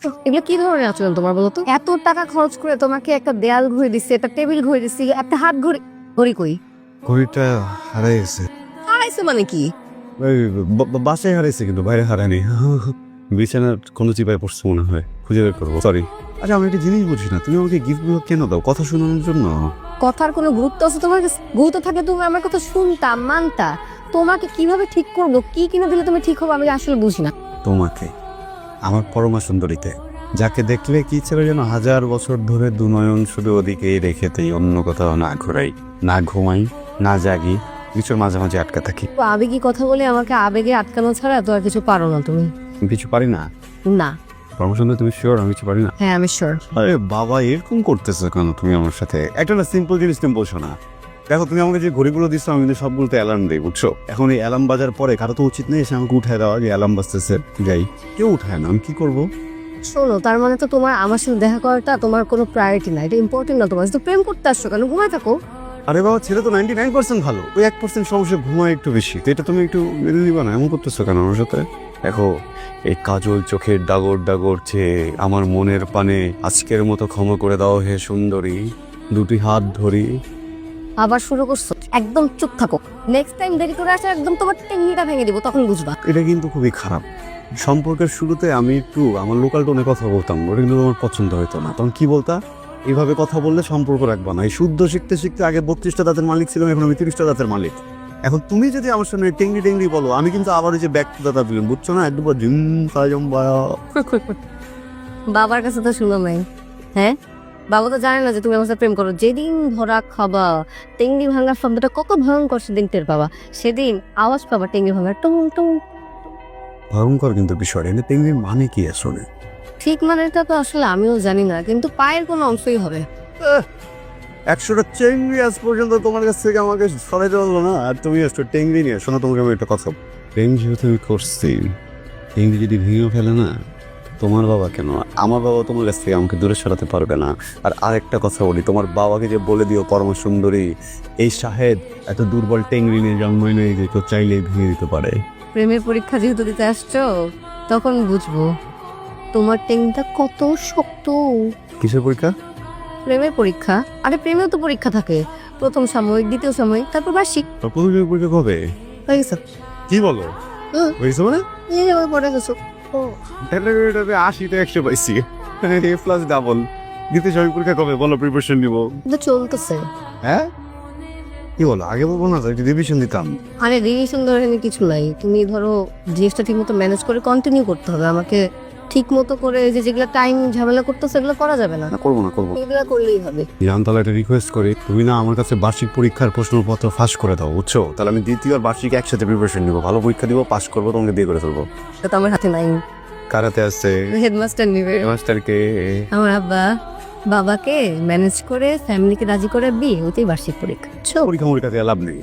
তো এগুলো কি ধরনের আচরণ তোমার বলো তো? এত টাকা খরচ করে তোমাকে একটা দেয়াল ঘড়ি দিচ্ছে, একটা টেবিল ঘড়ি দিচ্ছি, একটা হাত ঘড়ি। ঘড়ি কই? ঘড়িটা হারাই গেছে। হারাইছে মানে কি? বাসায় হারাইছে, কিন্তু বাইরে হারায়নি। বিছানার কোনো চিপায় পড়ছে মনে হয়, খুঁজে বের করবো। সরি। আচ্ছা, আমি একটা জিনিস বুঝি না, তুমি আমাকে গিফটগুলো কেন দাও? কথা শোনানোর জন্য? কথার কোনো গুরুত্ব আছে তোমার কাছে? গুরুত্ব থাকলে তুমি আমার কথা শুনতা, মানতা। তোমাকে কিভাবে ঠিক করবো, কি কিনে দিলে তুমি ঠিক হবে, আমি আসলে বুঝি না। তোমাকে, আমার পরমা সুন্দরীতে, যাকে দেখলে কি ছিল যেন 1000 বছর ধরে দুনয়ন শুধু ওদিকেই রেখেতেই অন্য কোথাও না ঘোরাই, না ঘুমাই, না জাগি, কিছুর মাঝে মাঝে আটকা থাকি। তো আবেগী কথা বলে আমাকে আবেগে আটকানো ছাড়া তো আর কিছু পারো না তুমি। আমি কিছু পারি না? না। পরমা সুন্দর, তুমি শিওর আমি কিছু পারি না? হ্যাঁ, আমি শিওর। আরে বাবা, এরকম করতেছো কেন তুমি আমার সাথে? একটা না সিম্পল জিনিস তুমি বলছো না। দেখো, তুমি আমাকে যে ঘড়িগুলো দিচ্ছ, আমি কিন্তু সবগুলোতে অ্যালার্ম দিই, বুঝছো? এখন এই অ্যালার্ম বাজার পরে কারো তো উচিত নেই এসে আমাকে উঠায় দেওয়া যে অ্যালার্ম বাজতেছে যাই। কেউ উঠায় না, আমি কি করবো? শোনো, তার মানে তো তোমার আমার সাথে দেখা করাটা তোমার কোনো প্রায়োরিটি না, এটা ইম্পর্টেন্ট না তোমার। তো প্রেম করতে আসছো কেন? ঘুমায় থাকো। আরে বাবা, ছেলে তো 99% ভালো, ওই 1% সমস্যা ঘুমায় একটু বেশি। তো এটা তুমি একটু মেনে নিবা না? এমন করতেছো কেন আমার সাথে? দেখো, এই কাজল চোখের ডাগর ডাগর চেয়ে আমার মনের পানে আজকের মতো ক্ষমা করে দাও হে সুন্দরী, দুটি হাত ধরি। আবার শুরু করছো? একদম চুপ থাকো। নেক্সট টাইম দেরি করে আসলে একদম তোমার টেঙ্গিটা ভেঙে দিব, তখন বুঝবা। এটা কিন্তু খুবই খারাপ। সম্পর্কের শুরুতে আমি একটু আমার লোকাল টোনে কথা বলতাম, ওটা কিন্তু আমার পছন্দ হতো না। তখন কি বলতা? এইভাবে কথা বললে সম্পর্ক রাখবা না। এই শুদ্ধ শিখতে শিখতে আগে 32টা দাঁতের মালিক ছিলাম, এখন আমি 30টা দাঁতের মালিক। এখন তুমি যদি আমার সামনে টেংরি টেংরি বলো, আমি কিন্তু আবার ওই যে ব্যাক টু দাদা দিলাম, বুঝছো না? একদম জিম সাজম বায়া। বাবার কাছে তো শুনো নাই। হ্যাঁ, বাবা তো জানে না যে তুমি আমার সাথে প্রেম করো। যেদিন ধরা খাবা, টেঙ্গি ভাঙার শব্দটা কত ভয়ঙ্কর সেদিন টের পাবা। সেদিন আওয়াজ পাবা টেঙ্গি ভাঙার, টুং টুং। ভয়ঙ্কর কিন্তু বিষয়টা, এনে টেংরির মানে কি আসলে? ঠিক মানেটা তো আসলে আমিও জানি না, কিন্তু পায়ের কোনো অংশই হবে। 100টা চেংড়ি আজ পর্যন্ত তোমার কাছ থেকে আমাকে সরাইতে পারলো না, আর তুমি আসছো টেংরি নিয়ে। শোনো, তোমাকে আমি একটা কথা, প্রেম যেহেতু আমি করছি, টেংরি যদি ভেঙেও ফেলে না, তোমার বাবা কেন, আমার বাবা তোমার কাছ থেকে আমাকে দূরে সরাতে পারবে না। আর আরেকটা কথা বলি, তোমার বাবাকে যে বলে দিও পরমা সুন্দরী, এই শাহেদ এত দুর্বল টেংরি নিয়ে জন্ম নিয়ে যে কেউ চাইলেই ভেঙে দিতে পারে। প্রেমের পরীক্ষা যেহেতু দিতে আসছো, তখন বুঝবো তোমার টেঙ্গিটা কত শক্ত। কিসের পরীক্ষা? প্রেমের পরীক্ষা। আরে প্রেমেও তো পরীক্ষা থাকে, প্রথম সাময়িক, দ্বিতীয় সাময়িক, তারপর বার্ষিক। প্রথম পরীক্ষা কবে? হয়ে গেছে। কি বলো? হুম। হয়েছে মানে? এই যে ওই পড়ে গেছো। তাহলে 80তে 100 পাইছি, এ প্লাস ডাবল। দ্বিতীয় সাময়িক পরীক্ষা কবে বলো? প্রিপারেশন নিবো। কিন্তু চলতেছে। হ্যাঁ, কি বলো? আগে বলবো না, একটু রিভিশন দিতাম। আরে রিলেশন ধরে কিছু নাই, তুমি ধরো জিনিসটা ঠিক মতো ম্যানেজ করে কন্টিনিউ করতে হবে। আমাকে ঠিক মতো করে যে যেগুলো টাইম ঝামেলা করতেছে সেগুলো করা যাবে না। না, করবো না, করবো। এগুলো করলেই হবে। জানতালে একটা রিকোয়েস্ট করি, তুমি না আমার কাছে বার্ষিক পরীক্ষার প্রশ্নপত্র ফাঁস করে দাও, বুঝছো? তাহলে আমি দ্বিতীয় আর বার্ষিক একসাথে প্রিপারেশন নিবো, ভালো পরীক্ষা দিব, পাস করবো, তোমাকে বিয়ে করে ফেলবো। এটা তো আমার হাতে নাই। কারাতে আছে হেডমাস্টার নিবে। মাস্টারকে। আমার আব্বা বাবাকে ম্যানেজ করে ফ্যামিলিকে রাজি করে বিয়ে, ওতেই বার্ষিক পরীক্ষা। পরীক্ষা মরীক্ষা দিয়ে লাভ নেই।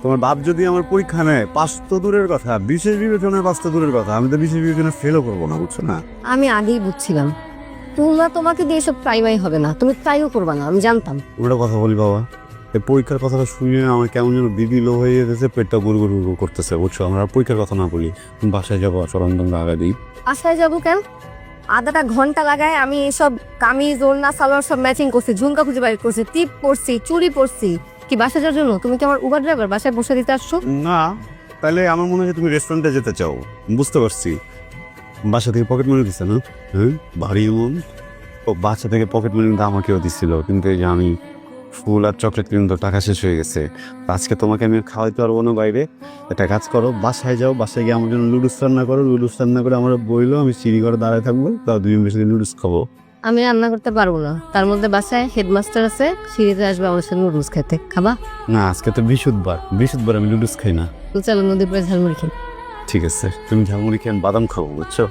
তোমার বাপ যদি আমার পরীক্ষা নেয়, পাস তো দূরের কথা, বিশেষ বিবেচনায় পাস তো দূরের কথা, আমি তো বিশেষ বিবেচনায় ফেলও করবো না, বুঝছো না? আমি আগেই বুঝছিলাম তোমাকে দিয়ে সব ট্রাইমাই হবে না, তুমি ট্রাইও করবা না, আমি জানতাম। ওটা কথা বলি বাবা, এই পরীক্ষার কথাটা শুনে আমার কেমন যেন বিপি লো হয়ে যেতেছে, পেটটা গুড় গুড় গুড় করতেছে, বুঝছো? আমরা আর পরীক্ষার কথা না বলি, বাসায় যাবো, চরন্দন আগা দিই। আশায় যাবো কেন? আধাটা ঘন্টা লাগায় আমি সব কামিজ, ওড়না, সালোয়ার সব ম্যাচিং করছি, ঝুমকা খুঁজে বাইর করছি, টিপ পরছি, চুড়ি পরছি। কি বাসা যাওয়ার জন্য? তুমি কি আমার উবার ড্রাইভার? বাসায় বসে দিতে আসছো? না, তাহলে আমার মনে হয় তুমি রেস্টুরেন্টে যেতে চাও, বুঝতে পারছি। বাসা থেকে পকেট মানি দিচ্ছে না? হ্যাঁ, ভারী মন। ও বাসা থেকে পকেট মানিটা আমাকেও দিচ্ছিল, কিন্তু এই যে আমি ফুল আর চকলেট কিন্তু টাকা শেষ হয়ে গেছে। আজকে তোমাকে আমি খাওয়াইতে পারবো না বাইরে। একটা কাজ করো, বাসায় যাও, বাসায় গিয়ে আমার জন্য লুডুস রান্না করো, লুডুস রান্না করে আমার বইলো, আমি সিঁড়ি করে দাঁড়ায় থাকবো, তাও দুজন বেশি লুডুস খাবো। আমি রান্না করতে পারবো না, তার মধ্যে বাসায় হেডমাস্টার আছে, সিঁড়িতে আসবে আমার সাথে নুডলস খেতে। খাবা? না, আজকে তো বৃহস্পতিবার আমি লুডুস খাই না। চলো নদীর পাড়ে ঝালমুড়ি খাই। ঠিক আছে, তুমি ঝালমুড়ি খেয়ে বাদাম খাবো, বুঝছো?